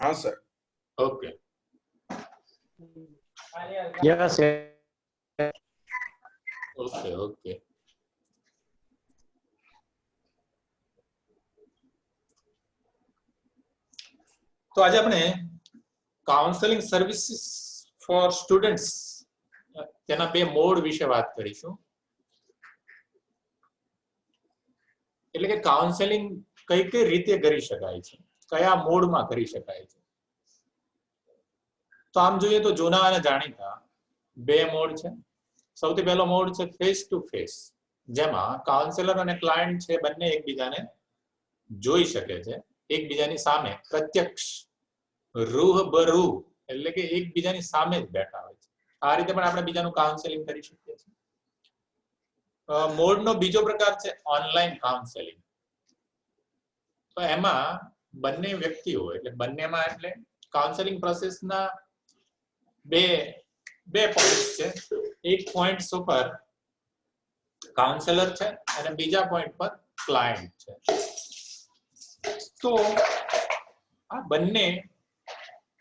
हाँ sir. Okay. Yes, yes. Okay okay. तो आज આપણે કાઉન્સેલિંગ સર્વિસીસ ફોર સ્ટુડન્ટ્સ તેના બે મોડ વિશે વાત કરીશું. એટલે કે કાઉન્સેલિંગ કઈ કઈ રીતે કરી શકાય છે, કયા મોડમાં કરી શકાય છે. તો આમ જોઈએ તો જૂના અને જાણીતા બે મોડ છે. સૌથી પહેલો મોડ છે ફેસ ટુ ફેસ, જેમાં કાઉન્સેલર અને ક્લાયન્ટ છે બંને એકબીજાને જોઈ શકે છે, એકબીજાની સામે પ્રત્યક્ષ રૂબરૂ એટલે કે એકબીજાની સામે જ બેઠા હોય છે. આ રીતે પણ આપણે બીજાનું કાઉન્સેલિંગ કરી શકીએ છીએ. મોડનો બીજો પ્રકાર છે ઓનલાઈન કાઉન્સેલિંગ. તો એમાં બંને વ્યક્તિઓ એટલે બંનેમાં એટલે કાઉન્સેલિંગ પ્રોસેસના બે પોઈન્ટ છે. એક પોઈન્ટ ઉપર કાઉન્સેલર છે અને બીજા પોઈન્ટ પર ક્લાયન્ટ છે. તો આ બંને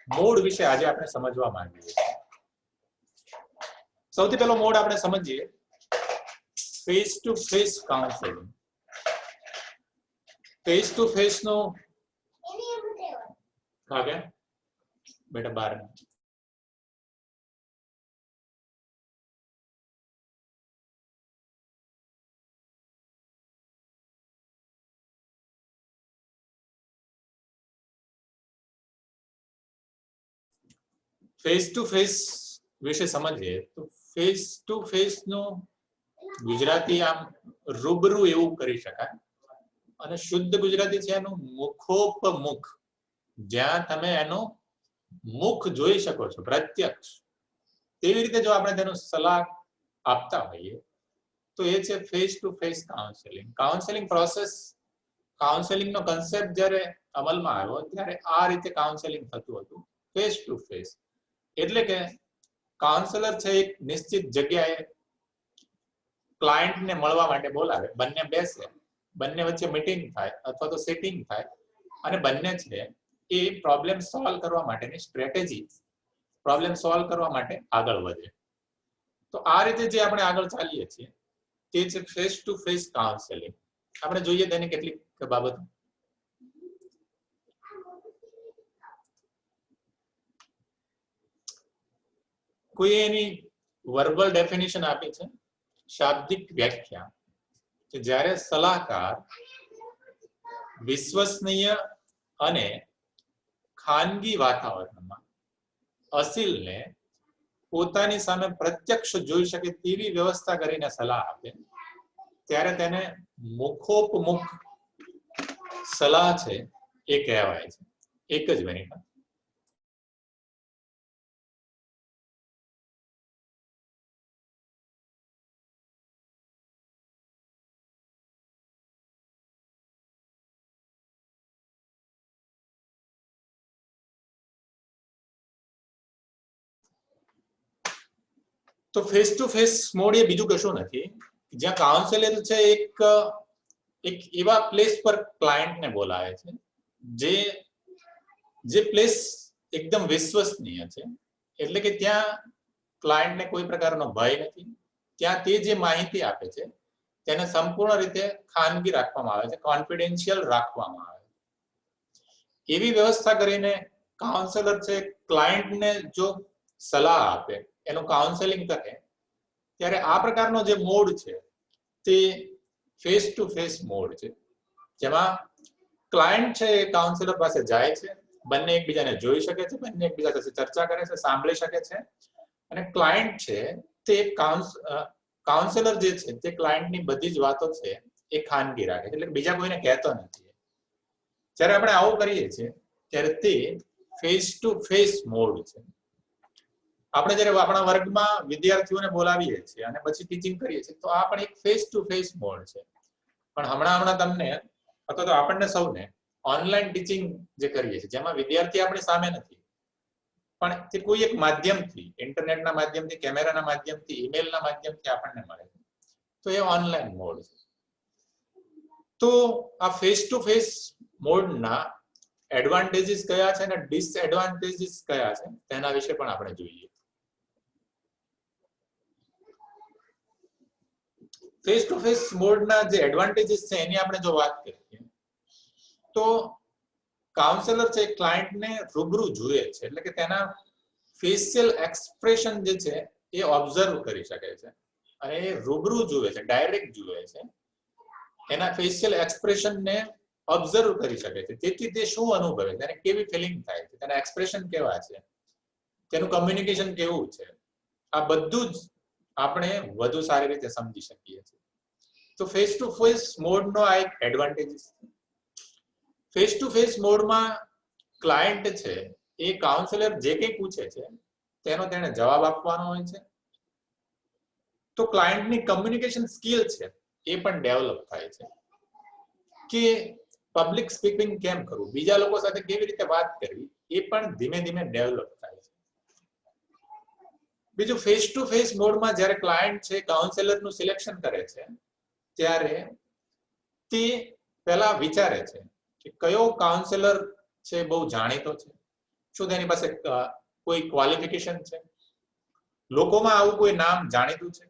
મોડ વિશે આજે આપણે સમજવા માંગીએ છીએ. સૌથી પહેલો મોડ આપણે સમજીએ face to face counselling. Face to face નો કાગે બેટા બાર ફેસ ટુ ફેસ વિશે સમજીએ તો ફેસ ટુ ફેસ નો ગુજરાતી આમ રૂબરૂ એવું કરી શકાય અને શુદ્ધ ગુજરાતી છે એનું મુખોપમુખ, જ્યાં તમે એનો મુખ જોઈ શકો છો પ્રત્યક્ષ. તેવી રીતે જો આપણે તેનો સલાહ આપતા હોઈએ તો એ છે face to face counselling. Counselling process, counselling નો કન્સેપ્ટ જ્યારે અમલમાં આવ્યો ત્યારે આ રીતે કાઉન્સેલિંગ થતું હતું, ફેસ ટુ ફેસ. એટલે કે કાઉન્સેલર છે એક નિશ્ચિત જગ્યાએ ક્લાયન્ટને મળવા માટે બોલાવે, બંને બેસે, બંને વચ્ચે મીટિંગ થાય અથવા તો સેટિંગ થાય અને બંને છે એ પ્રોબ્લેમ સોલ્વ કરવા માટેની સ્ટ્રેટેજી, પ્રોબ્લેમ સોલ્વ કરવા માટે આગળ વધે. તો આ રીતે જે આપણે આગળ ચાલીએ છીએ તે છે ફેસ ટુ ફેસ કાઉન્સેલિંગ. આપણે જોઈએ તેની કેટલીક બાબતો. કોઈ એની વર્બલ ડેફિનેશન આપી છે, શાબ્દિક વ્યાખ્યા, કે જ્યારે સલાહકાર વિશ્વસનીય અને ખાનગી વાતાવરણમાં અસીલને પોતાની સામે પ્રત્યક્ષ જોઈ શકે તેવી વ્યવસ્થા કરીને સલાહ આપે ત્યારે તેને મુખોપમુખ સલાહ છે એ કહેવાય છે. એક જ મિનિટ. તો ફેસ ટુ ફેસ મોડ એ બીજું કશું નથી, જ્યાં કાઉન્સેલર છે એક એવા પ્લેસ પર ક્લાયન્ટને બોલાવે છે જે પ્લેસ એકદમ વિશ્વસનીય છે. એટલે કે ત્યાં ક્લાયન્ટને કોઈ પ્રકારનો ભય નથી, ત્યાં તે જે માહિતી આપે છે તેને સંપૂર્ણ રીતે ખાનગી રાખવામાં આવે છે, કોન્ફિડેન્શિયલ રાખવામાં આવે છે. એવી વ્યવસ્થા કરીને કાઉન્સેલર છે ક્લાયન્ટને જો સલાહ આપે, એનું કાઉન્સેલિંગ કરે, ત્યારે આ પ્રકારનો જે મોડ છે તે ફેસ ટુ ફેસ મોડ છે, જેમાં ક્લાયન્ટ છે એ કાઉન્સેલર પાસે જાય છે, બંને એકબીજાને જોઈ શકે છે, બંને એકબીજા સાથે ચર્ચા કરે છે, સાંભળી શકે છે. અને ક્લાયન્ટ છે તે કાઉન્સેલર જે છે તે ક્લાયન્ટની બધી જ વાતો છે એ ખાનગી રાખે છે, એટલે બીજા કોઈને કહેતો નથી. જ્યારે આપણે આવું કરીએ છીએ ત્યારે તે ફેસ ટુ ફેસ મોડ છે. આપણે જ્યારે આપણા વર્ગમાં વિદ્યાર્થીઓને બોલાવીએ છીએ અને પછી ટીચિંગ કરીએ છીએ તો આ પણ એક ફેસ ટુ ફેસ મોડ છે. પણ હમણાં તમને અથવા તો આપણને સૌને ઓનલાઈન ટીચિંગ જે કરીએ છીએ જેમાં વિદ્યાર્થી આપણી સામે નથી પણ તે કોઈ એક માધ્યમથી, ઇન્ટરનેટના માધ્યમથી, કેમેરાના માધ્યમથી, ઈમેલના માધ્યમથી આપણને મળે છે, તો એ ઓનલાઈન મોડ છે. તો આ ફેસ ટુ ફેસ મોડના એડવાન્ટેજીસ કયા છે અને ડિસએડવાન્ટેજીસ કયા છે તેના વિશે પણ આપણે જોઈએ. ફેસ ટુ ફેસ મોડના જે એડવાન્ટેજીસ છે એની આપણે જો વાત કરીએ તો કાઉન્સેલર છે ક્લાયન્ટને રૂબરૂ જુએ છે, એટલે કે તેના ફેશિયલ એક્સપ્રેશન જે છે એ ઓબ્ઝર્વ કરી શકે છે અને એ રૂબરૂ જુએ છે, ડાયરેક્ટ જુએ છે, એના ફેશિયલ એક્સપ્રેશનને ઓબ્ઝર્વ કરી શકે છે. તેથી તે શું અનુભવે છે, તેને કેવી ફિલિંગ થાય છે, તેના એક્સપ્રેશન કેવા છે, તેનું કમ્યુનિકેશન કેવું છે, આ બધું જ આપણે વધુ સારી રીતે સમજી શકીએ છીએ. તો ફેસ ટુ ફેસ મોડનો આ એક એડવાન્ટેજીસ છે. ફેસ ટુ ફેસ મોડમાં ક્લાયન્ટ છે એ કાઉન્સેલર જે કંઈ પૂછે છે તેનો તેને જવાબ આપવાનો હોય છે. તો ક્લાયન્ટની કમ્યુનિકેશન સ્કિલ છે એ પણ ડેવલપ થાય છે કે પબ્લિક સ્પીકિંગ કેમ કરવું, બીજા લોકો સાથે કેવી રીતે વાત કરવી, એ પણ ધીમે ધીમે ડેવલપ થાય છે. બીજું, ફેસ ટુ ફેસ મોડમાં જ્યારે ક્લાયન્ટ છે કાઉન્સેલરનું સિલેક્શન કરે છે ત્યારે તે પહેલા વિચારે છે કે કયો કાઉન્સેલર છે બહુ જાણીતો છે, શું તેની પાસે કોઈ ક્વોલિફિકેશન છે, લોકોમાં આવું કોઈ નામ જાણીતું છે.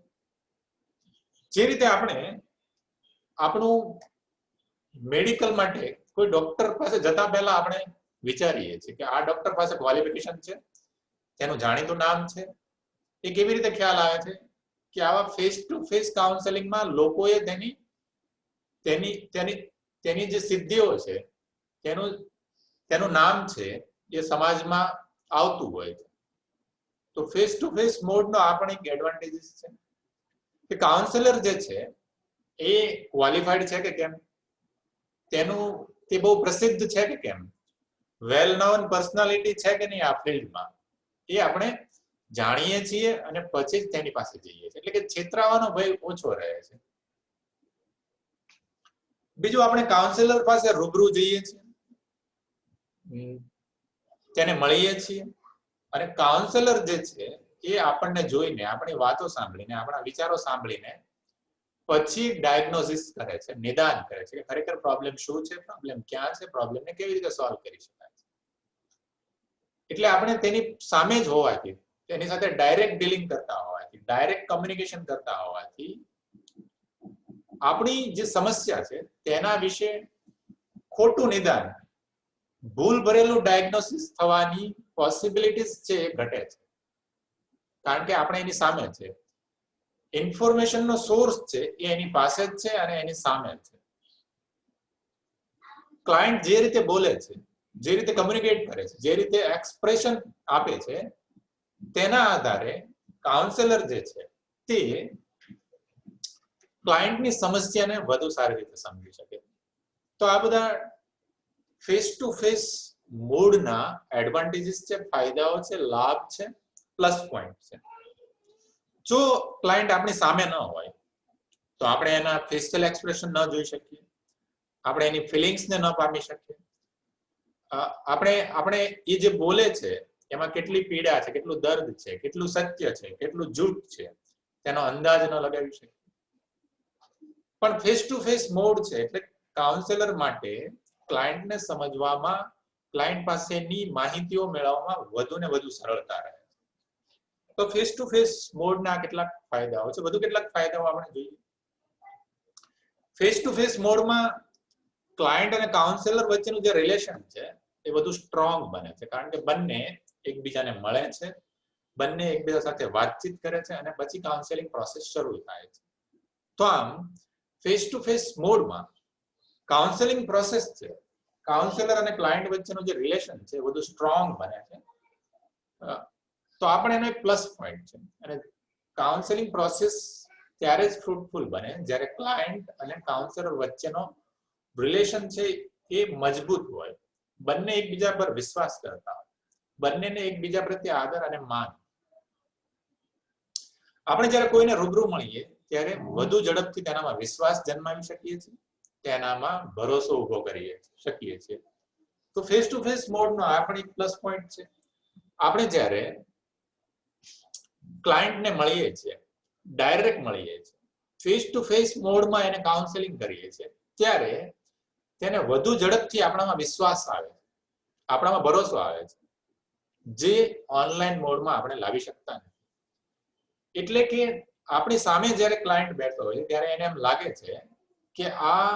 જે રીતે આપણે આપણું મેડિકલ માટે કોઈ ડોક્ટર પાસે જતા પહેલા આપણે વિચારીએ છીએ કે આ ડોક્ટર પાસે ક્વોલિફિકેશન છે, તેનું જાણીતું નામ છે. એ કેવી રીતે ખ્યાલ આવે છે કે આવા ફેસ ટુ ફેસ કાઉન્સેલિંગમાં લોકોએ તેની જે સિદ્ધિઓ છે તેનું નામ છે એ સમાજમાં આવતું હોય છે. તો ફેસ ટુ ફેસ મોડનો આ પણ એક એડવાન્ટેજીસ છે કે કાઉન્સેલર જે છે એ ક્વોલિફાઈડ છે કે કેમ, તે બહુ પ્રસિદ્ધ છે કે કેમ, વેલ નોન પર્સનાલિટી છે કે નહીં આ ફિલ્ડમાં, એ આપણે જાણીએ છીએ અને પછી જ તેની પાસે જઈએ છીએ, એટલે કે છેતરાવાનો ભય ઓછો રહે છે. બીજું, આપણે કાઉન્સેલર પાસે રૂબરૂ જઈએ છીએ, તેને મળીએ છીએ અને કાઉન્સેલર જે છે એ આપણને જોઈને, આપણી વાતો સાંભળીને, આપણા વિચારો સાંભળીને પછી ડાયગ્નોસિસ કરે છે, નિદાન કરે છે કે ખરેખર પ્રોબ્લેમ શું છે, પ્રોબ્લેમ ક્યાં છે, પ્રોબ્લેમને કેવી રીતે સોલ્વ કરી શકાય છે. એટલે આપણે તેની સામે જ હોવાથી, તેની સાથે ડાયરેક્ટ ડીલિંગ કરતા હોવાથી, ડાયરેક્ટ કમ્યુનિકેશન કરતા હોવાથી આપણી જે સમસ્યા છે તેના વિશે ખોટું નિદાન, ભૂલ ભરેલું ડાયગ્નોસિસ થવાની પોસિબિલિટીઝ છે એ ઘટે છે, કારણ કે આપણે એની સામે છે. ઇન્ફોર્મેશનનો સોર્સ છે એ એની પાસે જ છે અને એની સામે છે. ક્લાયન્ટ જે રીતે બોલે છે, જે રીતે કમ્યુનિકેટ કરે છે, જે રીતે એક્સપ્રેશન આપે છે, તેના આધારે કાઉન્સેલર જે છે તે ક્લાયન્ટની સમસ્યાને વધુ સારી રીતે સમજી શકે. તો આ બધા ફેસ ટુ ફેસ મોડના એડવાન્ટેજીસ છે, ફાયદાઓ છે, લાભ છે, પ્લસ પોઈન્ટ છે. જો ક્લાયન્ટ આપણી સામે ન હોય તો આપણે એના ફેશિયલ એક્સપ્રેશન ન જોઈ શકીએ, આપણે એની ફિલિંગ્સને ન પામી શકીએ, આપણે એ જે બોલે છે એમાં કેટલી પીડા છે, કેટલું દર્દ છે, કેટલું સત્ય છે, કેટલું જૂઠ છે, તેનો અંદાજ ન લગાવી શકીએ. પણ ફેસ ટુ ફેસ મોડ છે એટલે કાઉન્સેલર માટે ક્લાયન્ટને સમજવામાં, ક્લાયન્ટ પાસેની માહિતીઓ મેળવવામાં વધુ ને વધુ સરળતા રહે. તો ફેસ ટુ ફેસ મોડના કેટલાક ફાયદાઓ છે, વધુ કેટલાક ફાયદાઓ આપણે જોઈએ. ફેસ ટુ ફેસ મોડમાં ક્લાયન્ટ અને કાઉન્સેલર વચ્ચેનું જે રિલેશન છે એ વધુ સ્ટ્રોંગ બને છે, કારણ કે બંને એકબીજાને મળે છે, બંને એકબીજા સાથે વાતચીત કરે છે અને પછી કાઉન્સેલિંગ પ્રોસેસ શરૂ થાય છે. તો આમ ફેસ ટુ ફેસ મોડમાં કાઉન્સેલિંગ પ્રોસેસ છે, કાઉન્સેલર અને ક્લાયન્ટ વચ્ચેનું જે રિલેશન છે વધુ સ્ટ્રોંગ બને છે. તો આપણે એનો એક પ્લસ પોઈન્ટ છે. અને કાઉન્સેલિંગ પ્રોસેસ ત્યારે જ ફ્રૂટફુલ બને જ્યારે ક્લાયન્ટ અને કાઉન્સેલર વચ્ચેનો રિલેશન છે એ મજબૂત હોય, બંને એકબીજા પર વિશ્વાસ કરતા હોય, બંનેને એકબીજા પ્રત્યે આદર અને માન. આપણે જ્યારે કોઈને રૂબરૂ મળીએ ત્યારે વધુ ઝડપથી તેનામાં વિશ્વાસ જન્માવી શકીએ છીએ, તેનામાં ભરોસો ઉભો કરી શકીએ છીએ. તો ફેસ ટુ ફેસ મોડનો આ પણ એક પ્લસ પોઈન્ટ છે. આપણે જ્યારે ક્લાયન્ટને મળીએ છીએ, ડાયરેક્ટ મળીએ છીએ, ફેસ ટુ ફેસ મોડમાં એને કાઉન્સેલિંગ કરીએ છીએ ત્યારે તેને વધુ ઝડપથી આપણામાં વિશ્વાસ આવે, આપણામાં ભરોસો આવે છે, જે ઓનલાઈન મોડમાં આપણે લાવી શકતા નથી. એટલે કે આપણી સામે જ્યારે ક્લાયન્ટ બેઠો હોય ત્યારે એને એમ લાગે છે કે આ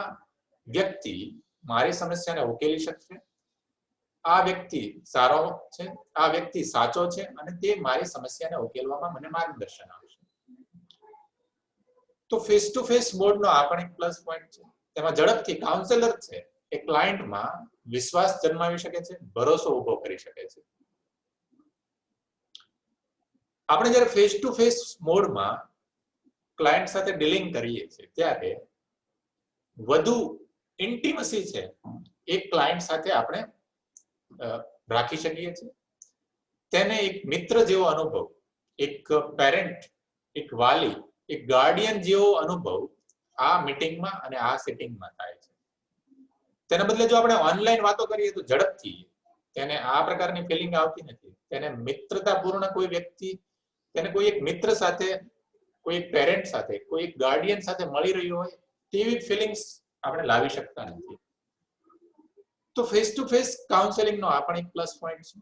વ્યક્તિ મારી સમસ્યાને ઉકેલી શકશે, આ વ્યક્તિ સારો છે, આ વ્યક્તિ સાચો છે અને તે મારી સમસ્યાને ઉકેલવામાં મને માર્ગદર્શન આપશે. તો ફેસ ટુ ફેસ મોડનો આ પણ એક પ્લસ પોઈન્ટ છે. તેમાં ઝડપથી કાઉન્સેલર છે એ ક્લાયન્ટમાં વિશ્વાસ જન્માવી શકે છે, ભરોસો ઉભો કરી શકે છે. આપણે જ્યારે ફેસ ટુ ફેસ મોડમાં ક્લાયન્ટ સાથે ડીલિંગ કરીએ છીએ ત્યારે વધુ ઇન્ટિમસી છે એક ક્લાયન્ટ સાથે આપણે રાખી શકીએ છીએ. તેને એક મિત્ર જેવો અનુભવ, એક પેરેન્ટ, એક વાલી, એક ગાર્ડિયન જેવો અનુભવ આ મીટિંગમાં અને આ સેટિંગમાં થાય છે. તેના બદલે જો આપણે ઓનલાઈન વાતો કરીએ તો ઝડપથી તેને આ પ્રકારની ફિલિંગ આવતી નથી. તેને મિત્રતાપૂર્ણ કોઈ વ્યક્તિ, તેને કોઈ એક મિત્ર સાથે, કોઈ એક પેરેન્ટ સાથે, કોઈ એક ગાર્ડિયન સાથે મળી રહ્યો હોય તેવી ફિલિંગ્સ આપણે લાવી શકતા નથી. તો ફેસ ટુ ફેસ કાઉન્સેલિંગનો આ પણ એક પ્લસ પોઈન્ટ છે.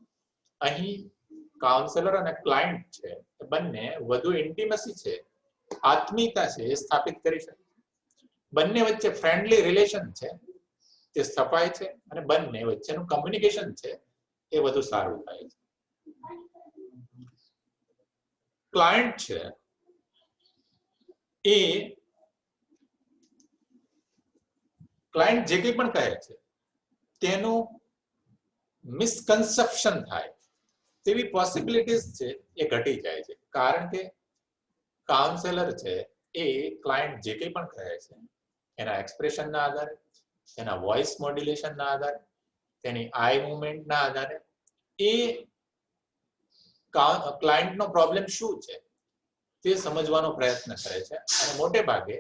અહીં કાઉન્સેલર અને ક્લાયન્ટ છે એ બંને વધુ ઇન્ટિમસી છે, આત્મીયતા છે એ સ્થાપિત કરી શકે. બંને વચ્ચે ફ્રેન્ડલી રિલેશન છે તે સ્થપાય છે અને બંને વચ્ચેનું કમ્યુનિકેશન છે એ વધુ સારું થાય છે. ક્લાયન્ટ છે એ ક્લાયન્ટ જે કંઈ પણ કહે છે તેનું મિસકન્સેપ્શન થાય તેવી પોસિબિલિટીઝ છે એ ઘટી જાય છે. કારણ કે કાઉન્સેલર છે એ ક્લાયન્ટ જે કંઈ પણ કહે છે એના એક્સપ્રેશનના આધારે, એના વોઇસ મોડ્યુલેશનના આધારે, તેની આઈ મુવમેન્ટના આધારે એ ક્લાયન્ટનો પ્રોબ્લેમ શું છે તે સમજવાનો પ્રયત્ન કરે છે. અને મોટે ભાગે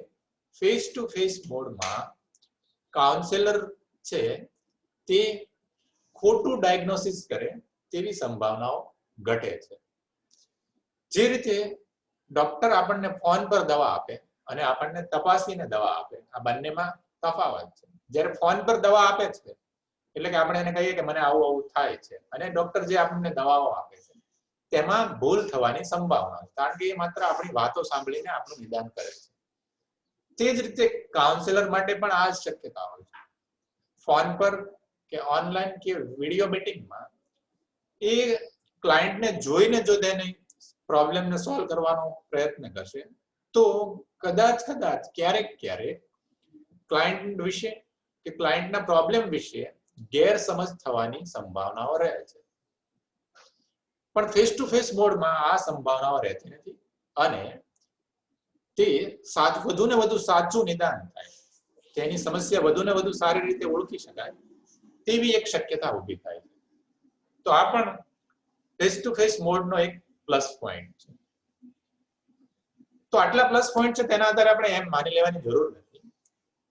ફેસ ટુ ફેસ મોડમાં કાઉન્સેલર છે તે ખોટું ડાયગ્નોસિસ કરે તેવી સંભાવનાઓ ઘટે છે. જે રીતે ડોક્ટર આપણને ફોન પર દવા આપે અને આપણને તપાસીને દવા આપે, આ બંનેમાં તફાવત છે. જ્યારે ફોન પર દવા આપે છે એટલે કે આપણે એને કહીએ કે મને આવું આવું થાય છે, અને ડોક્ટર જે આપણને દવાઓ આપે છે તેમાં ભૂલ થવાની સંભાવના છે, કારણ કે એ માત્ર આપણી વાતો સાંભળીને આપણું નિદાન કરે છે. તે જ રીતે કાઉન્સેલર માટે પણ આ જ શક્યતા હોય છે. ફોન પર કે ઓનલાઈન કે વિડીયો મીટિંગમાં એ ક્લાયન્ટને જોઈને જો તેને પ્રોબ્લેમને સોલ્વ કરવાનો પ્રયત્ન કરશે તો કદાચ ક્યારેક ક્લાયન્ટ વિશે કે ક્લાયન્ટના પ્રોબ્લેમ વિશે ગેરસમજ થવાની સંભાવનાઓ રહે છે. પણ ફેસ ટુ ફેસ મોડમાં આ સંભાવનાઓ રહેતી નથી અને તે વધુને વધુ સાચું નિદાન થાય, તેની સમસ્યા વધુને વધુ સારી રીતે ઓળખી શકાય તેવી એક શક્યતા ઊભી થાય છે. તો આ પણ ફેસ ટુ ફેસ મોડનો એક પ્લસ પોઈન્ટ છે. તો આટલા પ્લસ પોઈન્ટ છે, તેના આધારે આપણે એમ માની લેવાની જરૂર નથી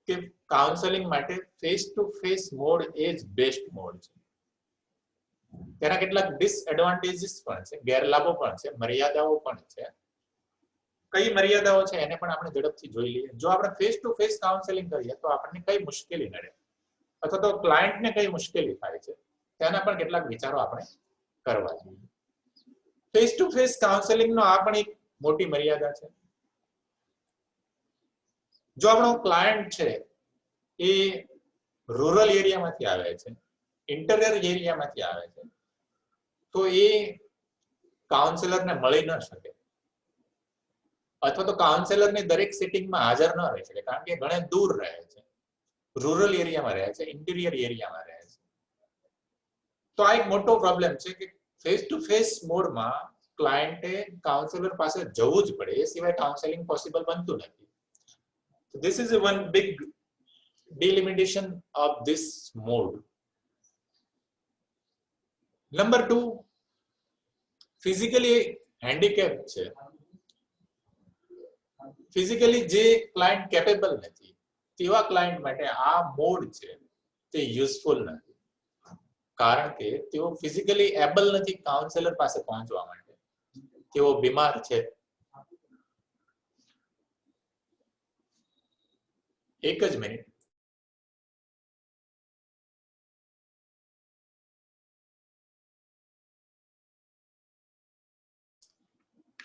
કે કાઉન્સેલિંગ માટે ફેસ ટુ ફેસ મોડ એ જ બેસ્ટ મોડ છે. તેના કેટલાક ડિસએડવાન્ટેજીસ પણ છે, ગેરલાભો પણ છે, મર્યાદાઓ પણ છે. કઈ મર્યાદાઓ છે એને પણ આપણે ઝડપથી જોઈ લઈએ. જો આપણે ફેસ ટુ ફેસ કાઉન્સેલિંગ કરીએ તો આપણને કઈ મુશ્કેલી નડે અથવા તો ક્લાયન્ટને કઈ મુશ્કેલી થાય છે તેના પણ કેટલાક વિચારો આપણે કરવા જોઈએ. ફેસ ટુ ફેસ કાઉન્સેલિંગનો આ પણ એક મોટી મર્યાદા છે. જો આપણો ક્લાયન્ટ છે એ રૂરલ એરિયામાંથી આવે છે, ઇન્ટિરિયર એરિયામાંથી આવે છે, તો એ કાઉન્સેલરને મળી ન શકે અથવા તો કાઉન્સેલરની દરેક સિટિંગમાં હાજર ન રહી શકે, કારણ કે ઘણા દૂર રહે છે, રૂરલ એરિયામાં રહે છે, ઇન્ટિરિયર એરિયામાં રહે છે. તો આ એક મોટો પ્રોબ્લેમ છે કે ફેસ ટુ ફેસ મોડમાં ક્લાયન્ટે કાઉન્સેલર પાસે જવું જ પડે, એ સિવાય કાઉન્સેલિંગ પોસિબલ બનતું નથી. This is one big delimitation of this mode. Number 2, physically handicap છે, ફિઝિકલી જે ક્લાયન્ટ કેપેબલ નથી તેવા ક્લાયન્ટ માટે આ મોડ છે તે યુઝફુલ નથી, કારણ કે તેઓ ફિઝિકલી એબલ નથી કાઉન્સેલર પાસે પહોંચવા માટે, તેઓ બીમાર છે. એક જ મિનિટ.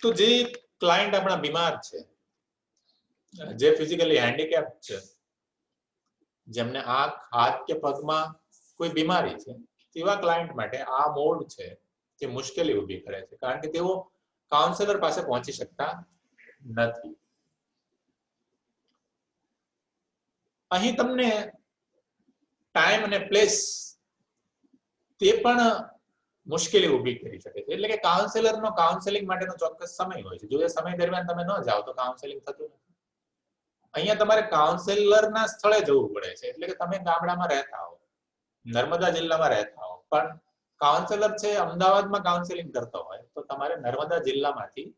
તો જે ક્લાયન્ટ આપણા બીમાર છે, જે ફિઝિકલી હેન્ડીકેપ છે, જેમને આંખ, હાથ કે પગમાં કોઈ બીમારી છે, તેવા ક્લાયન્ટ માટે આ મોડ છે તે મુશ્કેલી ઊભી કરે છે, કારણ કે તેઓ કાઉન્સેલર પાસે પહોંચી શકતા નથી. અહીં તમને ટાઈમ અને પ્લેસ તે પણ મુશ્કેલી ઊભી કરી શકે છે. એટલે કે કાઉન્સેલરનો કાઉન્સેલિંગ માટેનો ચોક્કસ સમય હોય છે. જો એ સમય દરમિયાન તમે ન જાઓ તો કાઉન્સેલિંગ થતું નથી. અહીંયા તમારે કાઉન્સેલરના સ્થળે જવું પડે છે. એટલે કે તમે ગામડામાં રહેતા હો, નર્મદા જિલ્લામાં રહેતા હો, પણ કાઉન્સેલર છે અમદાવાદમાં કાઉન્સેલિંગ કરતો હોય તો તમારે નર્મદા જિલ્લામાંથી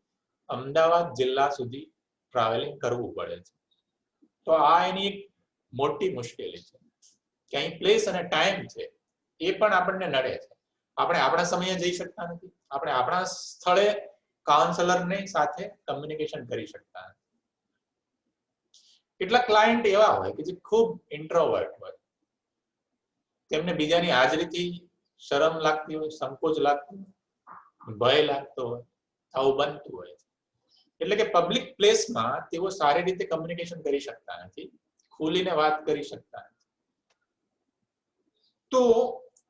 અમદાવાદ જિલ્લા સુધી ટ્રાવેલિંગ કરવું પડે છે. તો આ એની એક મોટી મુશ્કેલી છે કે અહીં પ્લેસ અને ટાઈમ છે એ પણ આપણને નડે છે. આપણે આપણા સમયે જઈ શકતા નથી, આપણે આપણા સ્થળે કાઉન્સેલરની સાથે કમ્યુનિકેશન કરી શકતા નથી. કેટલાક ક્લાયન્ટ એવા હોય કે જે ખૂબ ઇન્ટ્રોવર્ટ હોય, તેમને બીજાની હાજરીથી શરમ લાગતી હોય, સંકોચ લાગતો હોય, ભય લાગતો હોય, આવું બનતું હોય. એટલે કે પબ્લિક પ્લેસમાં તેઓ સારી રીતે કમ્યુનિકેશન કરી શકતા નથી, ખુલીને વાત કરી શકતા નથી. તો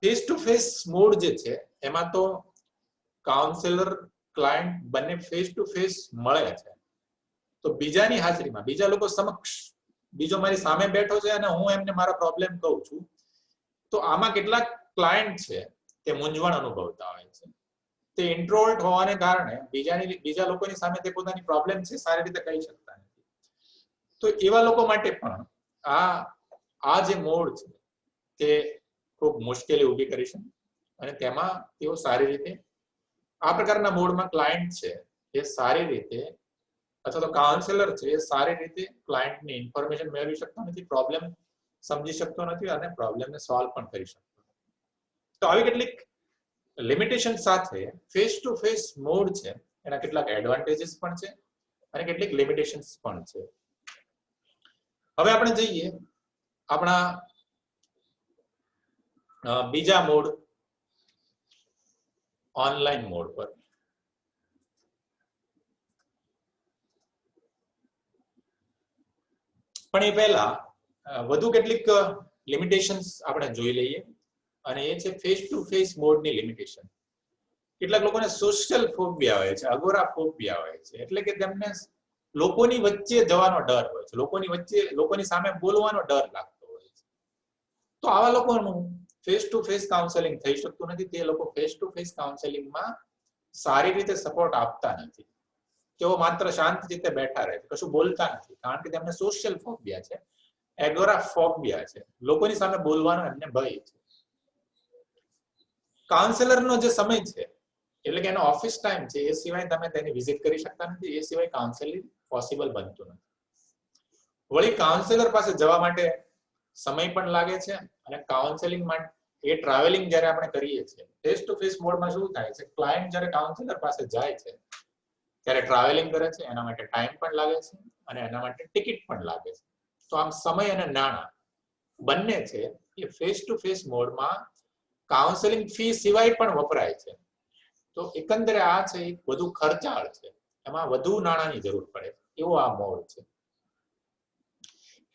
ફેસ ટુ ફેસ મોડ જે છે એમાં તો કાઉન્સેલર ક્લાયન્ટ બંને ફેસ ટુ ફેસ મળે છે, તો બીજાની હાજરીમાં, બીજા લોકો સમક્ષ, બીજો મારી સામે બેઠો છે અને હું એમને મારા પ્રોબ્લેમ કહું છું, તો આમાં કેટલાક ક્લાયન્ટ છે તે મૂંઝવણ અનુભવતા હોય છે. તે ઇન્ટ્રોવર્ટ હોવાને કારણે બીજા લોકોની સામે તે પોતાની પ્રોબ્લેમ છે સારી રીતે કહી શકતા નથી. તો એવા લોકો માટે પણ આ જે મોડ છે તે ખૂબ મુશ્કેલી ઊભી કરી છે અને તેમાં તેઓ સારી રીતે આ પ્રકારના મોડમાં ક્લાયન્ટ છે એ સારી રીતે અથવા તો કાઉન્સેલર છે એ સારી રીતે ક્લાયન્ટની ઇન્ફોર્મેશન મેળવી શકતો નથી, પ્રોબ્લેમ સમજી શકતો નથી અને પ્રોબ્લેમને સોલ્વ પણ કરી શકતો નથી. તો આવી કેટલીક લિમિટેશન સાથે ફેસ ટુ ફેસ મોડ છે એના કેટલાક એડવાન્ટેજીસ પણ છે અને કેટલીક લિમિટેશન્સ પણ છે. હવે આપણે જઈએ આપણા બીજા મોડ ઓનલાઈન મોડ પર. પણ એ પહેલા વધુ કેટલીક લિમિટેશન્સ આપણે જોઈ લઈએ અને એ છે ફેસ ટુ ફેસ મોડની લિમિટેશન. કેટલાક લોકોને સોશિયલ ફોબિયા હોય છે, અગોરા ફોબિયા હોય છે, એટલે કે તેમને લોકોની વચ્ચે જવાનો ડર હોય છે, લોકોની સામે બોલવાનો ડર લાગતો હોય છે. તો આવા લોકોનું ફેસ ટુ ફેસ કાઉન્સેલિંગ થઈ શકતું નથી. તે લોકો ફેસ ટુ ફેસ કાઉન્સેલિંગમાં સારી રીતે સપોર્ટ આપતા નથી. તેઓ માત્ર શાંત રીતે બેઠા રહે છે, કશું બોલતા નથી, કારણ કે તેમને સોશિયલ ફોબિયા છે, એગોરા ફોબિયા છે, લોકોની સામે બોલવાનો એમને ભય છે. કાઉન્સેલરનો જે સમય છે એટલે કે એનો ઓફિસ ટાઈમ છે એ સિવાય તમે તેની વિઝિટ કરી શકતા નથી, એ સિવાય કાઉન્સેલિંગ પોસિબલ બનતું નથી. વળી કાઉન્સેલર પાસે જવા માટે સમય પણ લાગે છે અને કાઉન્સેલિંગ માટે એ ટ્રાવેલિંગ જ્યારે આપણે કરીએ છીએ ફેસ ટુ ફેસ મોડમાં શું થાય છે, ક્લાયન્ટ જ્યારે કાઉન્સેલર પાસે જાય છે ત્યારે ટ્રાવેલિંગ કરે છે, એના માટે ટાઈમ પણ લાગે છે અને એના માટે ટિકિટ પણ લાગે છે. તો આમ સમય અને નાણાં બંને છે એ ફેસ ટુ ફેસ મોડમાં કાઉન્સેલિંગ ફી સિવાય પણ વપરાય છે. તો એકંદરે આ છે એક વધુ ખર્ચાળ છે, એમાં વધુ નાણાંની જરૂર પડે એવો આ મોડ છે.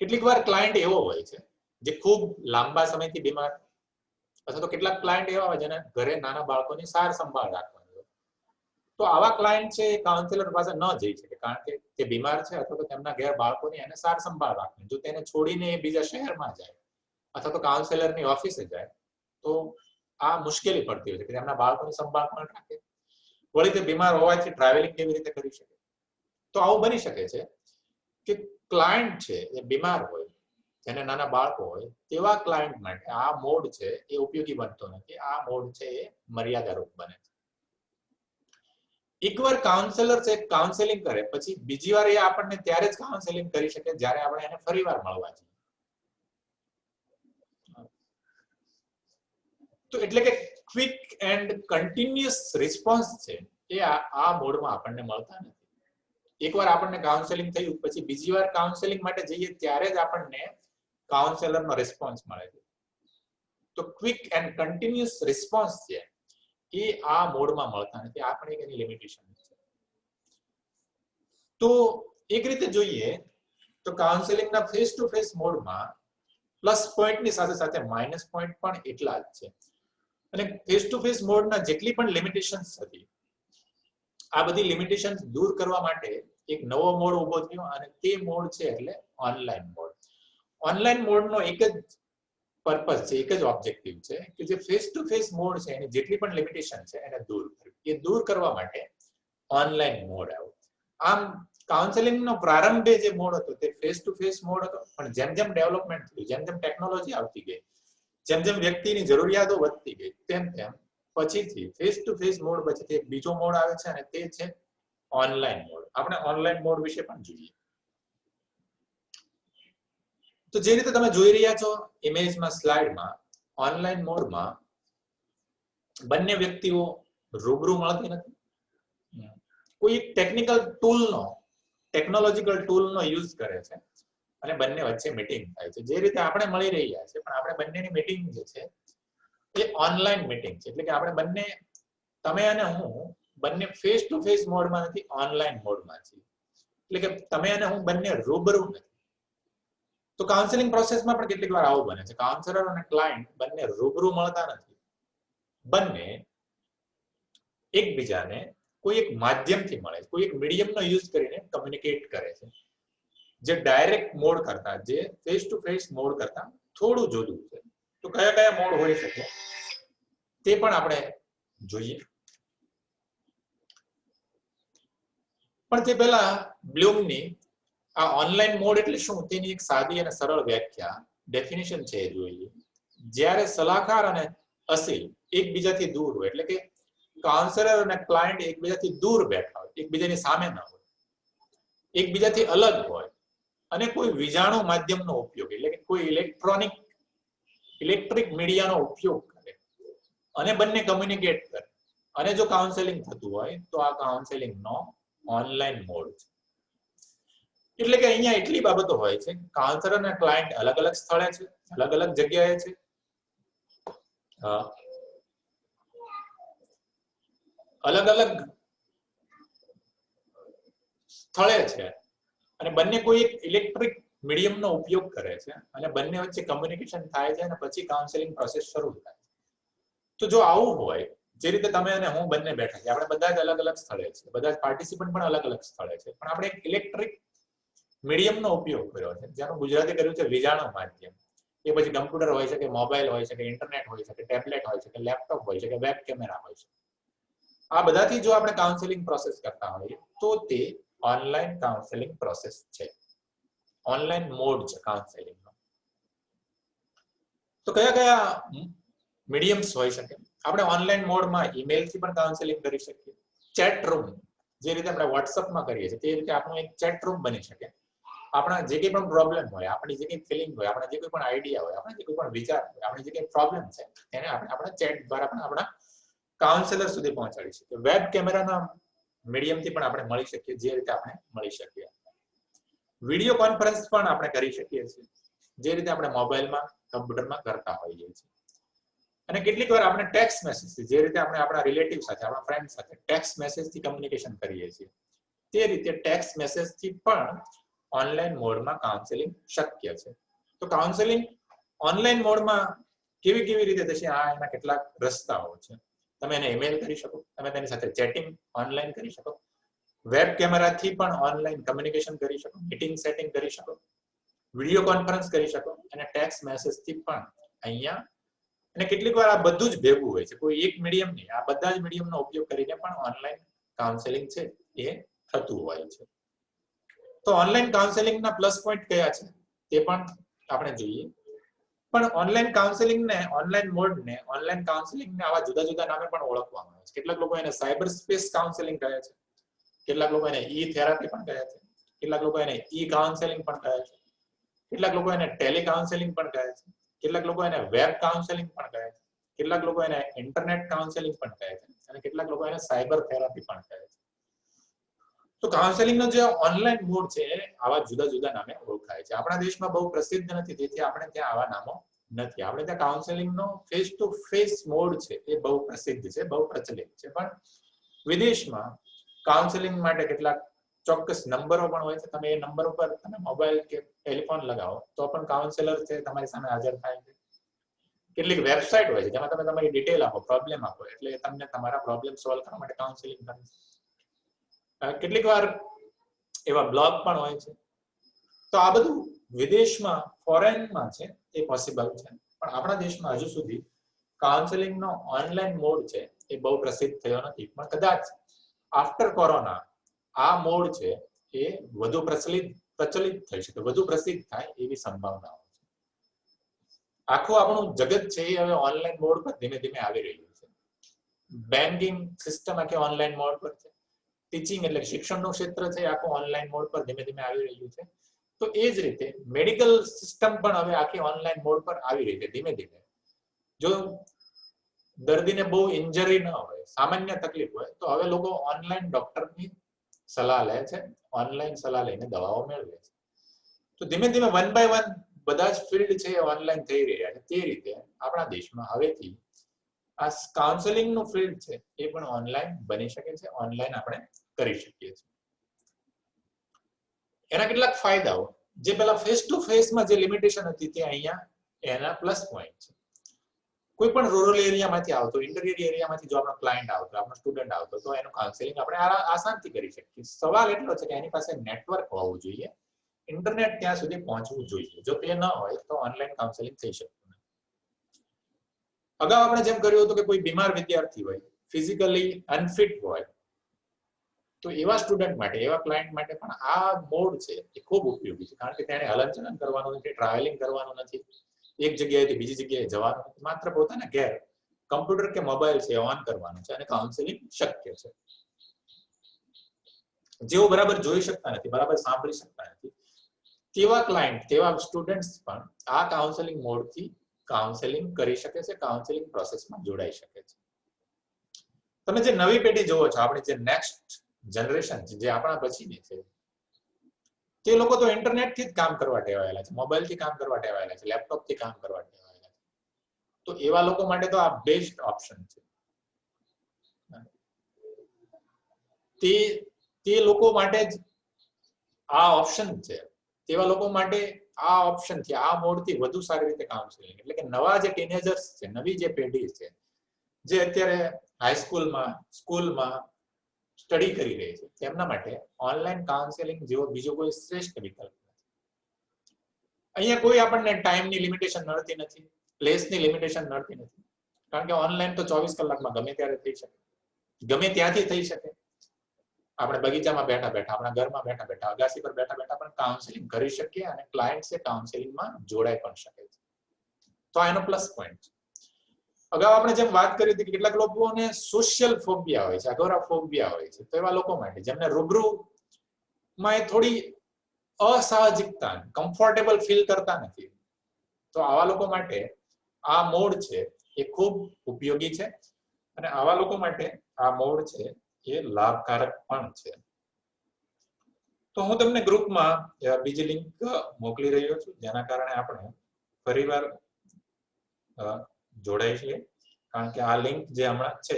કેટલીક વાર ક્લાયન્ટ એવો હોય છે જે ખૂબ લાંબા સમયથી બીમાર, અથવા તો કેટલાક ક્લાયન્ટ એવા હોય જેને ઘરે નાના બાળકોની સાર સંભાળ રાખવાની હોય. તો આવા ક્લાયન્ટ છે એ કાઉન્સેલર પાસે ન જઈ શકે, કારણ કે તે બીમાર છે અથવા તો તેમના ઘેર બાળકોની એને સાર સંભાળ રાખવી. જો તેને છોડીને એ બીજા શહેરમાં જાય અથવા તો કાઉન્સેલરની ઓફિસે જાય તો આ મુશ્કેલી પડતી હોય છે કે તેમના બાળકોની સંભાળ પણ રાખે, વળી તે બીમાર હોવાથી ટ્રાવેલિંગ કેવી રીતે કરી શકે. તો આવું બની શકે છે કે ક્લાયન્ટ છે એ બીમાર હોય, જેને નાના બાળકો હોય, તેવા ક્લાયન્ટ માટે આ મોડ છે એ ઉપયોગી બનતો નથી. આ મોડ છે એ મર્યાદારૂપ બને છે. એકવાર કાઉન્સેલર છે કાઉન્સેલિંગ કરે પછી બીજી વાર એ આપણને ત્યારે જ કાઉન્સેલિંગ કરી શકે જ્યારે આપણે એને ફરીવાર મળવા જઈએ. તો એટલે કે ક્વિક એન્ડ કન્ટિન્યુઅસ રિસ્પોન્સ છે એ આ મોડમાં આપણને મળતા નથી. એકવાર આપણને કાઉન્સેલિંગ થયું પછી બીજી વાર કાઉન્સેલિંગ માટે જઈએ ત્યારે જ આપણને કાઉન્સેલરનો રિસ્પોન્સ મળે છે. તો ક્વિક એન્ડ કન્ટિન્યુઅસ રિસ્પોન્સ છે એ આ મોડમાં મળતા નથી. આ પણ એક એની લિમિટેશન છે. તો એક રીતે જોઈએ તો કાઉન્સેલિંગના ફેસ ટુ ફેસ મોડમાં પ્લસ પોઈન્ટની સાથે સાથે માઇનસ પોઈન્ટ પણ એટલા જ છે. અને ફેસ ટુ ફેસ મોડના જેટલી પણ લિમિટેશન્સ હતી, આ બધી લિમિટેશન્સ દૂર કરવા માટે એક નવો મોડ ઉભો થયો, અને તે મોડ છે એટલે ઓનલાઈન મોડ. ઓનલાઈન મોડનો એક જ પર્પઝ છે, એક જ ઓબ્જેક્ટિવ છે કે જે ફેસ ટુ ફેસ મોડ છે એની જેટલી પણ લિમિટેશન છે એને દૂર કરવી. એ દૂર કરવા માટે ઓનલાઈન મોડ આવ્યો. આમ કાઉન્સેલિંગનો પ્રારંભે જે મોડ હતો તે ફેસ ટુ ફેસ મોડ હતો, પણ જેમ જેમ ડેવલપમેન્ટ થયું, જેમ જેમ ટેકનોલોજી આવતી ગઈ, જેમ જેમ વ્યક્તિની જરૂરિયાતો વધતી ગઈ, તેમ તેમ પછીથી ફેસ ટુ ફેસ મોડ પછીથી એક બીજો મોડ આવે છે, અને તે છે ઓનલાઈન મોડ. આપણે ઓનલાઈન મોડ વિશે પણ જોઈએ. તો જે રીતે તમે જોઈ રહ્યા છો ઇમેજમાં, સ્લાઇડમાં, ઓનલાઈન મોડમાં બંને વ્યક્તિઓ રૂબરૂ મળતી નથી. કોઈ એક ટેકનોલોજીકલ ટૂલનો યુઝ કરે છે અને બંને વચ્ચે મીટિંગ થાય છે. જે રીતે આપણે મળી રહ્યા છે, પણ આપણે બંનેની મીટિંગ જે છે એ ઓનલાઈન મીટિંગ છે. એટલે કે આપણે બંને, તમે અને હું બંને ફેસ ટુ ફેસ મોડમાં નથી, ઓનલાઈન મોડમાં છીએ. એટલે કે તમે અને હું બંને રૂબરૂ નથી. તો કાઉન્સેલિંગ પ્રોસેસમાં પણ કેટલીક વાર આવું બને છે. કાઉન્સલર અને ક્લાયન્ટ બંને રૂબરૂ મળતા નથી. બંને એકબીજાને કોઈ એક માધ્યમથી મળે છે, કોઈ એક મીડિયમનો યુઝ કરીને કમ્યુનિકેટ કરે છે, જે ડાયરેક્ટ મોડ કરતા, જે ફેસ ટુ ફેસ મોડ કરતા થોડું જુદું છે. તો કયા કયા મોડ હોઈ શકે તે પણ આપણે જોઈએ. પણ તે પહેલા બ્લૂમની આ ઓનલાઈન મોડ એટલે શું તેની એક સાદી અને સરળ વ્યાખ્યા, ડેફિનેશન છે એ જોઈએ. જ્યારે સલાહકાર અને અસીલ એકબીજાથી દૂર હોય, એટલે કે કાઉન્સલર અને ક્લાયન્ટ એકબીજાથી દૂર બેઠા હોય, એકબીજાની સામે ન હોય, એકબીજાથી અલગ હોય, અને કોઈ વિજાણુ માધ્યમનો ઉપયોગ, એટલે કે કોઈ ઇલેક્ટ્રિક મીડિયાનો ઉપયોગ કરે અને બંને કમ્યુનિકેટ કરે, અને જો કાઉન્સેલિંગ થતું હોય તો આ કાઉન્સેલિંગનો ઓનલાઈન મોડ છે. એટલે કે અહીંયા એટલી બાબતો હોય છે, કાઉન્સલર અને ક્લાયન્ટ અલગ અલગ સ્થળે છે, અલગ અલગ જગ્યાએ છે, અલગ અલગ સ્થળે છે, અને બંને કોઈ એક ઇલેક્ટ્રિક મીડિયમનો ઉપયોગ કરે છે, અને બંને વચ્ચે કમ્યુનિકેશન થાય છે, અને પછી કાઉન્સેલિંગ પ્રોસેસ શરૂ થાય છે. તો જો આવું હોય, જે રીતે તમે અને હું બંને બેઠા છીએ, આપણે બધા જ અલગ અલગ સ્થળે છે, બધા જ પાર્ટિસિપન્ટ પણ અલગ અલગ સ્થળે છે, પણ આપણે એક ઇલેક્ટ્રિક મીડિયમનો ઉપયોગ કર્યો છે, જેનું ગુજરાતી કર્યું છે વિજાણુ માધ્યમ. એ પછી કમ્પ્યુટર હોય શકે, મોબાઈલ હોય શકે, ઇન્ટરનેટ હોય શકે, ટેબ્લેટ હોય શકે, લેપટોપ હોય શકે, વેબ કેમેરા હોય શકે. આ બધાથી જો આપણે કાઉન્સેલિંગ પ્રોસેસ કરતા હોઈએ તો તે ઓનલાઈન કાઉન્સેલિંગ પ્રોસેસ છે, ઓનલાઈન મોડ છે કાઉન્સેલિંગનો. તો કયા કયા મીડિયમ્સ હોઈ શકે? આપણે ઓનલાઈન મોડમાં ઈમેલથી પણ કાઉન્સેલિંગ કરી શકીએ. ચેટ રૂમ, જે રીતે આપણે વોટ્સઅપમાં કરીએ છીએ તે રીતે આપણું એક ચેટ રૂમ બની શકે. આપણા જે કંઈ પણ પ્રોબ્લેમ હોય, આપણી જે કંઈ ફિલિંગ હોય, આપણા જે કોઈ પણ આઈડિયા હોય, આપણા જે કોઈ પણ વિચાર હોય, આપણી જે કંઈ પ્રોબ્લેમ છે તેને આપણે આપણા ચેટ દ્વારા પણ આપણા કાઉન્સેલર સુધી પહોંચાડી શકીએ. વેબ કેમેરાના મીડિયમથી પણ આપણે મળી શકીએ, જે રીતે આપણે મળી શકીએ. વિડીયો કોન્ફરન્સ પણ આપણે કરી શકીએ છીએ, જે રીતે આપણે મોબાઈલમાં, કમ્પ્યુટરમાં કરતા હોઈએ છીએ. અને કેટલીક વાર આપણે ટેક્સ્ટ મેસેજથી, જે રીતે આપણે આપણા રિલેટિવ સાથે, આપણા ફ્રેન્ડ સાથે ટેક્સ્ટ મેસેજથી કમ્યુનિકેશન કરીએ છીએ, તે રીતે ટેક્સ્ટ મેસેજથી પણ ઓનલાઈન મોડમાં કાઉન્સેલિંગ શક્ય છે. તો કાઉન્સેલિંગ ઓનલાઈન મોડમાં કેવી કેવી રીતે થશે, આ એના કેટલાક રસ્તાઓ છે. તમે એને ઈમેલ કરી શકો, તમે તેની સાથે ચેટિંગ ઓનલાઈન કરી શકો, વેબ કેમેરાથી પણ ઓનલાઈન કમ્યુનિકેશન કરી શકો, મીટિંગ સેટિંગ કરી શકો, વિડીયો કોન્ફરન્સ કરી શકો, અને ટેક્સ્ટ મેસેજથી પણ અહીંયા. અને કેટલીક વાર આ બધું જ ભેગું હોય છે, કોઈ એક મીડિયમ નહીં, આ બધા જ મીડિયમનો ઉપયોગ કરીને પણ ઓનલાઈન કાઉન્સેલિંગ છે એ થતું હોય છે. તો ઓનલાઈન કાઉન્સેલિંગના પ્લસ પોઈન્ટ કયા છે તે પણ આપણે જોઈએ. પણ ઓનલાઈન કાઉન્સેલિંગને, ઓનલાઈન મોડને, ઓનલાઈન કાઉન્સેલિંગને આવા જુદા જુદા નામે પણ ઓળખવામાં આવે છે. કેટલાક લોકો એને સાયબર સ્પેસ કાઉન્સેલિંગ કહે છે, કેટલાક લોકો એને ઈ થેરાપી પણ કહે છે, કેટલાક લોકો એને ઈ કાઉન્સેલિંગ પણ કહે છે, કેટલાક લોકો એને ટેલિ કાઉન્સેલિંગ પણ કહે છે, કેટલાક લોકો એને વેબ કાઉન્સેલિંગ પણ કહે છે, કેટલાક લોકો એને ઇન્ટરનેટ કાઉન્સેલિંગ પણ કહે છે, અને કેટલાક લોકો એને સાયબર થેરાપી પણ કહે છે. તો કાઉન્સેલિંગનો જે ઓનલાઈન મોડ છે આવા જુદા જુદા નામે ઓળખાય છે. આપણા દેશમાં બહુ પ્રસિદ્ધ નથી, તેથી આપણે ત્યાં આવા નામો નથી. આપણે ત્યાં કાઉન્સેલિંગનો ફેસ ટુ ફેસ મોડ છે એ બહુ પ્રસિદ્ધ છે, બહુ પ્રચલિત છે. પણ વિદેશમાં કાઉન્સેલિંગ માટે કેટલાક ચોક્કસ નંબરો પણ હોય છે, તમે એ નંબર ઉપર તમે મોબાઈલ કે ટેલિફોન લગાવો તો પણ કાઉન્સેલર છે તમારી સામે હાજર થાય છે. કેટલીક વેબસાઇટ હોય છે જેમાં તમે તમારી ડિટેલ આપો, પ્રોબ્લેમ આપો, એટલે તમને તમારા પ્રોબ્લેમ સોલ્વ કરવા માટે કાઉન્સેલિંગ કરે છે. કેટલીક વાર એવા બ્લોગ પણ હોય છે. તો આ બધું વિદેશમાં, ફોરેનમાં છે એ પોસિબલ છે, પણ આપણા દેશમાં હજુ સુધી કાઉન્સેલિંગનો ઓનલાઈન મોડ છે એ બહુ પ્રસિદ્ધ થયો નથી. પણ કદાચ આફ્ટર કોરોના આ મોડ છે એ વધુ પ્રચલિત થઈ શકે, વધુ પ્રસિદ્ધ થાય એવી સંભાવનાઓ છે. આખું આપણું જગત છે એ હવે ઓનલાઈન મોડ પર ધીમે ધીમે આવી રહ્યું છે. બેન્કિંગ સિસ્ટમ આખી ઓનલાઈન મોડ પર છે. ટીચિંગ એટલે શિક્ષણનું ક્ષેત્ર છે આખું ઓનલાઈન મોડ પર ધીમે ધીમે આવી રહ્યું છે. તો એ જ રીતે મેડિકલ સિસ્ટમ પણ હવે આખી ઓનલાઈન મોડ પર આવી રહી છે ધીમે ધીમે. જો દર્દીને બહુ ઇન્જરી ન હોય, સામાન્ય તકલીફ હોય, તો હવે લોકો ઓનલાઈન ડોક્ટરની સલાહ લે છે, ઓનલાઈન સલાહ લઈને દવાઓ મેળવે છે. તો ધીમે ધીમે વન બાય વન બધા જ ફિલ્ડ છે એ ઓનલાઈન થઈ રહ્યા છે. તે રીતે આપણા દેશમાં હવેથી આ કાઉન્સેલિંગનું ફિલ્ડ છે એ પણ ઓનલાઈન બની શકે છે, ઓનલાઈન આપણે કરી શકીએ છીએ. એના કેટલાક ફાયદાઓ, જે પેલા ફેસ ટુ ફેસમાં જે લિમિટેશન હતી તે અહીંયા એના પ્લસ પોઈન્ટ છે. કોઈ પણ રૂરલ એરિયામાંથી આવતો, ઇન્ટિરિયર એરિયામાંથી જો આપણો ક્લાયન્ટ આવતો, આપણો સ્ટુડન્ટ આવતો, તો એનું કાઉન્સેલિંગ આપણે આસાનથી કરી શકીએ. સવાલ એટલો છે કે એની પાસે નેટવર્ક હોવું જોઈએ, ઇન્ટરનેટ ત્યાં સુધી પહોંચવું જોઈએ. જો તે ન હોય તો ઓનલાઈન કાઉન્સેલિંગ થઈ શકતું નથી. અગાઉ આપણે જેમ કર્યું હતું કે કોઈ બીમાર વિદ્યાર્થી હોય, ફિઝિકલી અનફિટ હોય, તો એવા સ્ટુડન્ટ માટે, એવા ક્લાયન્ટ માટે પણ આ મોડ છે એ ખૂબ ઉપયોગી છે. કારણ કે તેને હલનચલન કરવાનું નથી, ટ્રાવેલિંગ કરવાનું નથી, એક જગ્યાએથી બીજી જગ્યાએ જવાનું નથી, માત્ર પોતાના ઘેર કમ્પ્યુટર કે મોબાઈલ છે ઓન કરવાનું છે અને કાઉન્સેલિંગ શક્ય છે. જેઓ બરાબર જોઈ શકતા નથી, બરાબર સાંભળી શકતા નથી, તેવા ક્લાયન્ટ, તેવા સ્ટુડન્ટ્સ પણ આ કાઉન્સેલિંગ મોડથી કાઉન્સેલિંગ કરી શકે છે, કાઉન્સેલિંગ પ્રોસેસમાં જોડાઈ શકે છે. તમે જે નવી પેઢી જોવો છો, આપણી જે નેક્સ્ટ જનરેશન છે, જે આપણા પછીની છે, તે લોકો તો ઇન્ટરનેટથી જ કામ કરવા ટેવાયેલા છે, મોબાઈલથી કામ કરવા ટેવાયેલા છે, લેપટોપથી કામ કરવા ટેવાયેલા છે. તો એવા લોકો માટે તો આ બેસ્ટ ઓપ્શન છે. તે લોકો માટે જ આ ઓપ્શન છે. તેવા લોકો માટે આ ઓપ્શનથી, આ મોડથી વધુ સારી રીતે કાઉન્સેલિંગ, એટલે કે નવા જે ટીનેજર્સ છે, નવી જે પેઢી છે, જે અત્યારે હાઈસ્કૂલમાં, સ્કૂલમાં સ્ટડી કરી રહી છે, તેમના માટે ઓનલાઈન કાઉન્સેલિંગ જેવો બીજો કોઈ શ્રેષ્ઠ વિકલ્પ નથી. અહીંયા કોઈ આપણને ટાઈમની લિમિટેશન નડતી નથી, પ્લેસની લિમિટેશન નડતી નથી, કારણ કે ઓનલાઈન તો 24 કલાકમાં ગમે ત્યારે થઈ શકે, ગમે ત્યાંથી થઈ શકે. આપણે બગીચામાં બેઠા બેઠા, આપણા ઘરમાં બેઠા બેઠા, અગાસી પર બેઠા બેઠા પણ કાઉન્સેલિંગ કરી શકીએ અને ક્લાયન્ટ છે કાઉન્સેલિંગમાં જોડાઈ પણ શકે છે. તો આ એનો પ્લસ પોઈન્ટ છે. અગાઉ આપણે જેમ વાત કરી હતી કે કેટલાક લોકોને સોશિયલ ફોબિયા હોય છે, અગોરાફોબિયા હોય છે, તો એવા લોકો માટે જેમને રૂબરૂમાં એ થોડી અસાહજિકતા, કમ્ફર્ટેબલ ફીલ કરતા નથી, તો આવા લોકો માટે આ મોડ છે એ ખૂબ ઉપયોગી છે અને આવા લોકો માટે આ મોડ છે એ લાભકારક પણ છે. તો હું તમને ગ્રુપમાં બીજી લિંક મોકલી રહ્યો છું, જેના કારણે આપણે ફરીવાર જોડાઈ છીએ, કારણ કે આ લિંક જે હમણાં છે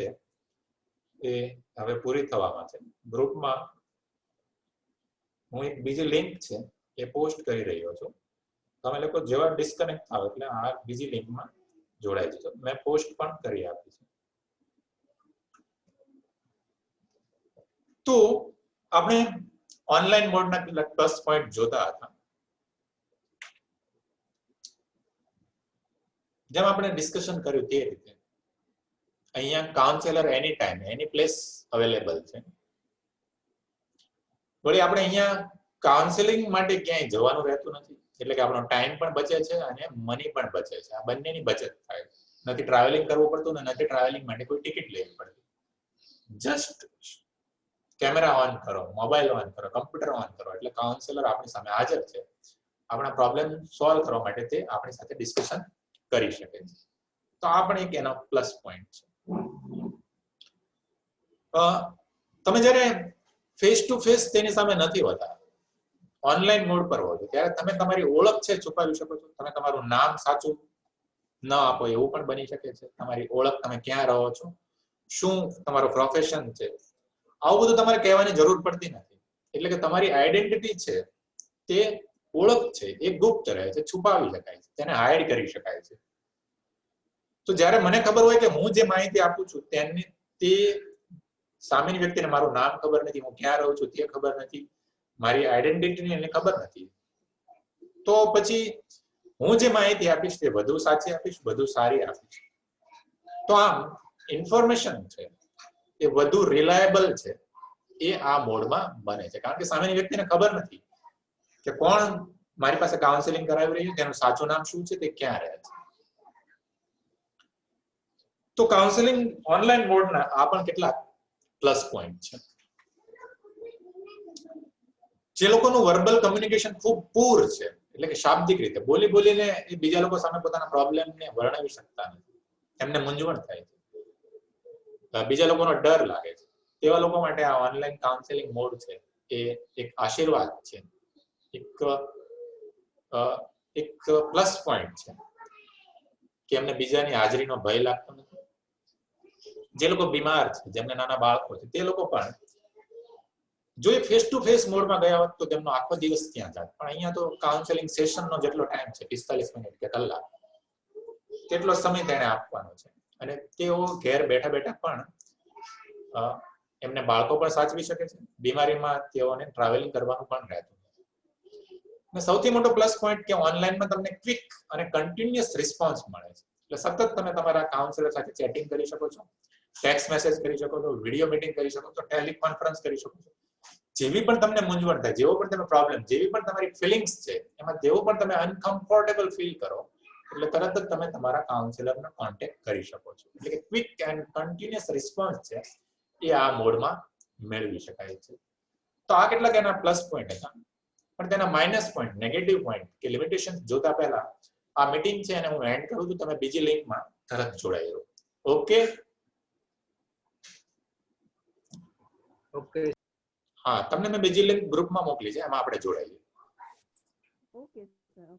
એ હવે પૂરી થવામાં છે. ગ્રુપમાં હું એક બીજી લિંક છે એ પોસ્ટ કરી રહ્યો છું. તમે લોકો જેવા ડિસ્કનેક્ટ થાવ એટલે આ બીજી લિંકમાં જોડાઈ જજો. મેં પોસ્ટ પણ કરી આપી છે. તો આપણે ઓનલાઈન મોડના કેટલાક પ્લસ પોઈન્ટ જોતા હતા. જેમ આપણે ડિસ્કશન કર્યું તે રીતે અહીંયા કાઉન્સેલર એની ટાઈમ, એની પ્લેસ અવેલેબલ છે. વળી આપણે અહીંયા કાઉન્સેલિંગ માટે ક્યાંય જવાનું રહેતું નથી, એટલે કે આપણો ટાઈમ પણ બચે છે અને મની પણ બચે છે. આ બંનેની બચત થાય છે. નથી ટ્રાવેલિંગ કરવું પડતું ને નથી ટ્રાવેલિંગ માટે કોઈ ટિકિટ લેવી પડતી. જસ્ટ કેમેરા ઓન કરો, મોબાઈલ ઓન કરો, કમ્પ્યુટર ઓન કરો, એટલે કાઉન્સેલર આપણી સામે હાજર છે. આપણા પ્રોબ્લેમ સોલ્વ કરવા માટે તે આપણી સાથે ડિસ્કશન કરી શકે છે. તો આ પણ એક એનો પ્લસ પોઈન્ટ છે. તમે જ્યારે ફેસ ટુ ફેસ તેની સામે નથી હોતા, ઓનલાઈન મોડ પર હો છો, ત્યારે તમે તમારી ઓળખ છે છુપાવી શકો છો. તમે તમારું નામ સાચું ન આપો એવું પણ બની શકે છે. તમારી ઓળખ, તમે ક્યાં રહો છો, શું તમારો પ્રોફેશન છે, આવું બધું તમારે કહેવાની જરૂર પડતી નથી. એટલે કે તમારી આઈડેન્ટિટી છે તે ઓળખ છે એ ગુપ્ત રહે છે, છુપાવી શકાય છે, તેને હાઇડ કરી શકાય છે. તો જ્યારે મને ખબર હોય કે હું જે માહિતી આપું છું તે સામેની વ્યક્તિને મારું નામ ખબર નથી, હું ક્યાં રહું છું તે ખબર નથી, મારી આઈડેન્ટિટીની એને ખબર નથી, તો પછી હું જે માહિતી આપીશ તે વધુ સાચી આપીશ, વધુ સારી આપીશ. તો આમ ઇન્ફોર્મેશન છે એ વધુ રિલાયેબલ છે એ આ મોડમાં બને છે, કારણ કે સામેની વ્યક્તિને ખબર નથી કે કોણ મારી પાસે કાઉન્સેલિંગ કરાવી રહ્યું, તેનું સાચું નામ શું છે, તે ક્યાં રહે છે. તો કાઉન્સેલિંગ ઓનલાઈન મોડના આ પણ કેટલાક પ્લસ પોઈન્ટ છે. જે લોકોનું વર્બલ કમ્યુનિકેશન ખૂબ પૂર છે, એટલે કે શાબ્દિક રીતે બોલીને એ બીજા લોકો સામે પોતાના પ્રોબ્લેમને વર્ણવી શકતા નથી, એમને મૂંઝવણ થાય છે, બીજા લોકોનો ડર લાગે છે, તેવા લોકો માટે આ ઓનલાઈન કાઉન્સેલિંગ મોડ છે એ એક આશીર્વાદ છે, એક પ્લસ પોઈન્ટ છે કે એમને બીજાની હાજરીનો ભય લાગતો નથી. જે લોકો બીમાર છે, જેમને નાના બાળકો છે, તે લોકો પણ જો એ ફેસ ટુ ફેસ મોડમાં ગયા હોત તો તેમનો આખો દિવસ ત્યાં જાત, પણ અહીંયા તો કાઉન્સેલિંગ સેશનનો જેટલો ટાઈમ છે 45 મિનિટ કે કલાક, તેટલો સમય તેને આપવાનો છે, અને તેઓ ઘેર બેઠા બેઠા પણ એમને બાળકો પણ સાચવી શકે છે, બીમારીમાં તેઓને ટ્રાવેલિંગ કરવાનું પણ રહેતું નથી. સૌથી મોટો પ્લસ પોઈન્ટ કે ઓનલાઈનમાં તમને ક્વિક અને કન્ટિન્યુઅસ રિસ્પોન્સ મળે છે, એટલે સતત તમે તમારા કાઉન્સેલર સાથે ચેટિંગ કરી શકો છો, ટેક્સ્ટ મેસેજ કરી શકો છો, વિડીયો મીટિંગ કરી શકો છો, ટેલિકોન્ફરન્સ કરી શકો છો. જેવી પણ તમને મૂંઝવણ થાય, જેવો પણ તમે પ્રોબ્લેમ, જેવી પણ તમારી ફિલિંગ્સ છે, એમાં જેવો પણ તમે અનકમ્ફર્ટેબલ ફીલ કરો એટલે તરત જ તમે તમારા કાઉન્સેલરનો કોન્ટેક્ટ કરી શકો છો. એટલે કે ક્વિક એન્ડ કન્ટિન્યુઅસ રિસ્પોન્સ છે એ આ મોડમાં મેળવી શકાય છે. તો આ કેટલાક એના પ્લસ પોઈન્ટ હતા, પણ તેના માઇનસ પોઈન્ટ, નેગેટિવ પોઈન્ટ કે લિમિટેશન જોતા પહેલા આ મીટિંગ છે અને હું એન્ડ કરું છું, તમે બીજી લિંકમાં તરત જોડાઈ રહો. ઓકે ઓકે હા, તમને મેં બીજી લિંક ગ્રુપમાં મોકલી છે, એમાં આપણે જોડાઈએ. Okay sir.